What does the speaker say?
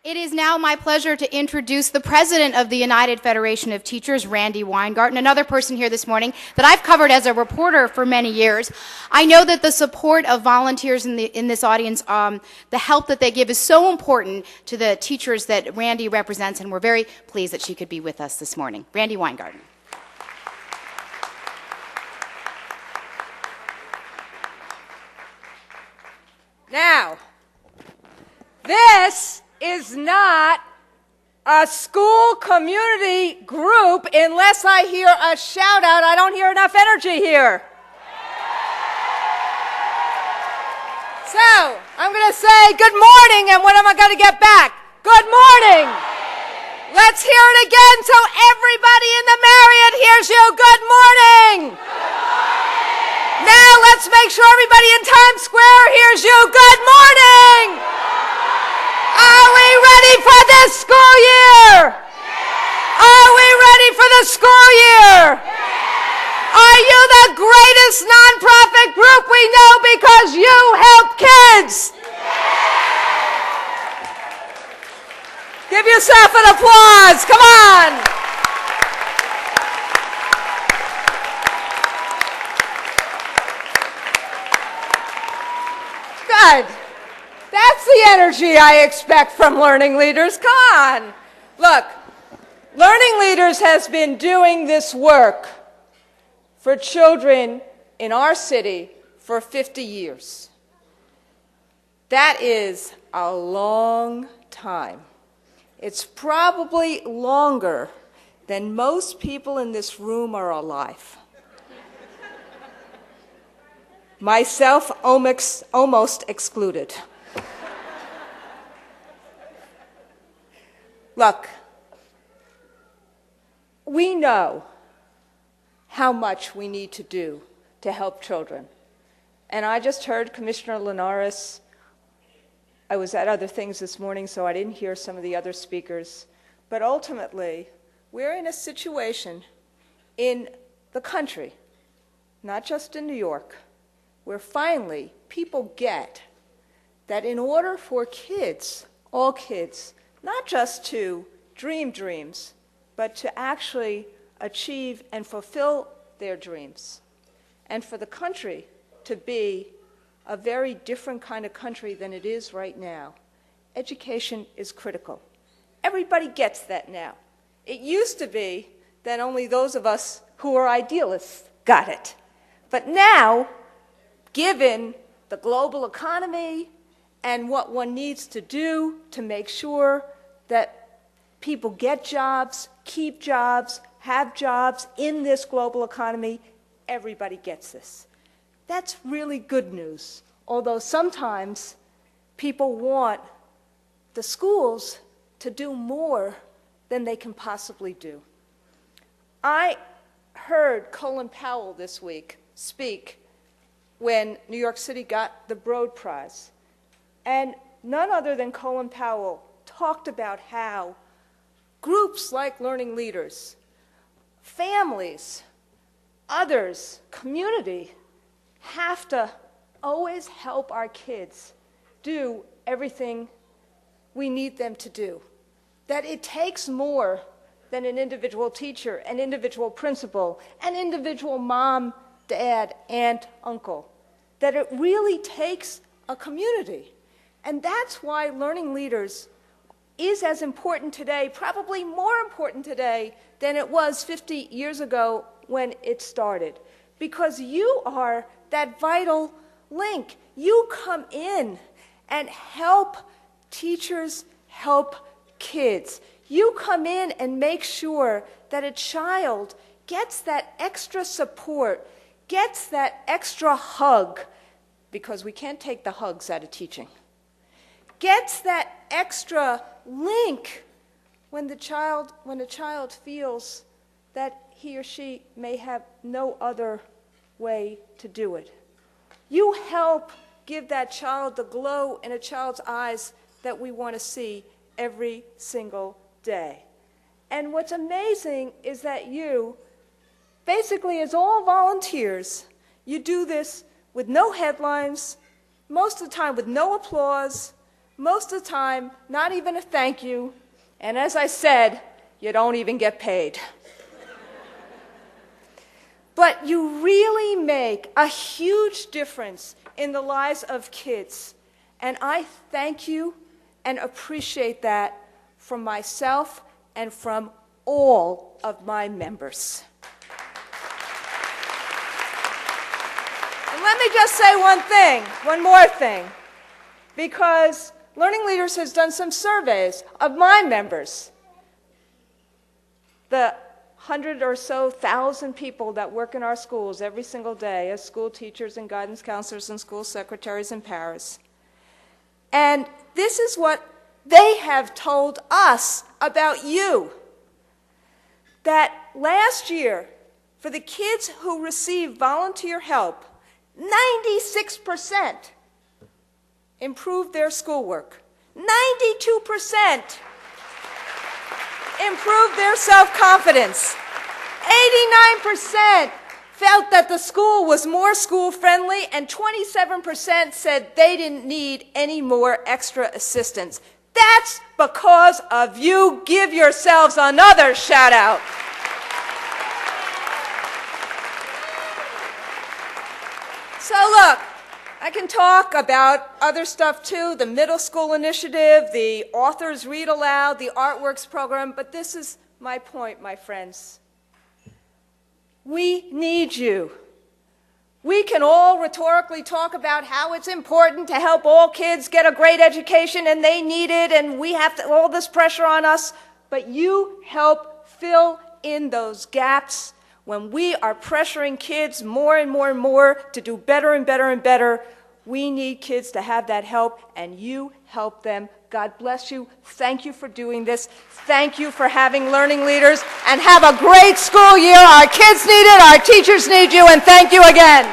It is now my pleasure to introduce the president of the United Federation of Teachers, Randi Weingarten, another person here this morning that I've covered as a reporter for many years. I know that the support of volunteers in this audience, the help that they give is so important to the teachers that Randi represents, and we're very pleased that she could be with us this morning. Randi Weingarten. Now, this is not a school community group unless I hear a shout out. I don't hear enough energy here. So, I'm going to say good morning, and what am I going to get back? Good morning. Let's hear it again so everybody in the Marriott hears you. Good morning. Now let's make sure everybody in Times Square hears you. Good morning. Are we ready for this school year? Are we ready for the school year? Are you the greatest nonprofit group we know because you help kids? Give yourself an applause. Come on. Good. That's the energy I expect from Learning Leaders. Come on. Look, Learning Leaders has been doing this work for children in our city for 50 years. That is a long time. It's probably longer than most people in this room are alive. Myself almost excluded. Look, we know how much we need to do to help children. And I just heard Commissioner Linares. I was at other things this morning, so I didn't hear some of the other speakers. But ultimately, we're in a situation in the country, not just in New York, where finally people get that in order for kids, all kids, not just to dream dreams, but to actually achieve and fulfill their dreams, and for the country to be a very different kind of country than it is right now, education is critical. Everybody gets that now. It used to be that only those of us who are idealists got it. But now, given the global economy and what one needs to do to make sure that people get jobs, keep jobs, have jobs in this global economy, everybody gets this. That's really good news, although sometimes people want the schools to do more than they can possibly do. I heard Colin Powell this week speak when New York City got the Broad Prize. And none other than Colin Powell talked about how groups like Learning Leaders, families, others, community, have to always help our kids do everything we need them to do. That it takes more than an individual teacher, an individual principal, an individual mom, dad, aunt, uncle. That it really takes a community. And that's why Learning Leaders is as important today, probably more important today than it was 50 years ago when it started. Because you are that vital link. You come in and help teachers help kids. You come in and make sure that a child gets that extra support, gets that extra hug, because we can't take the hugs out of teaching, gets that extra link when a child feels that he or she may have no other way to do it. You help give that child the glow in a child's eyes that we want to see every single day. And what's amazing is that you, basically as all volunteers, you do this with no headlines, most of the time with no applause, most of the time, not even a thank you, and as I said, you don't even get paid. But you really make a huge difference in the lives of kids, and I thank you and appreciate that from myself and from all of my members. And let me just say one more thing, because Learning Leaders has done some surveys of my members, the 100 or so thousand people that work in our schools every single day as school teachers and guidance counselors and school secretaries in Paris. And this is what they have told us about you. That last year, for the kids who received volunteer help, 96% improved their schoolwork. 92% improved their self-confidence. 89% felt that the school was more school-friendly, and 27% said they didn't need any more extra assistance. That's because of you. Give yourselves another shout-out. So look, I can talk about other stuff too, the middle school initiative, the authors read aloud, the artworks program, but this is my point, my friends. We need you. We can all rhetorically talk about how it's important to help all kids get a great education and they need it and we have all this pressure on us, but you help fill in those gaps. When we are pressuring kids more and more and more to do better and better and better, we need kids to have that help, and you help them. God bless you. Thank you for doing this. Thank you for having Learning Leaders, and have a great school year. Our kids need it, our teachers need you, and thank you again.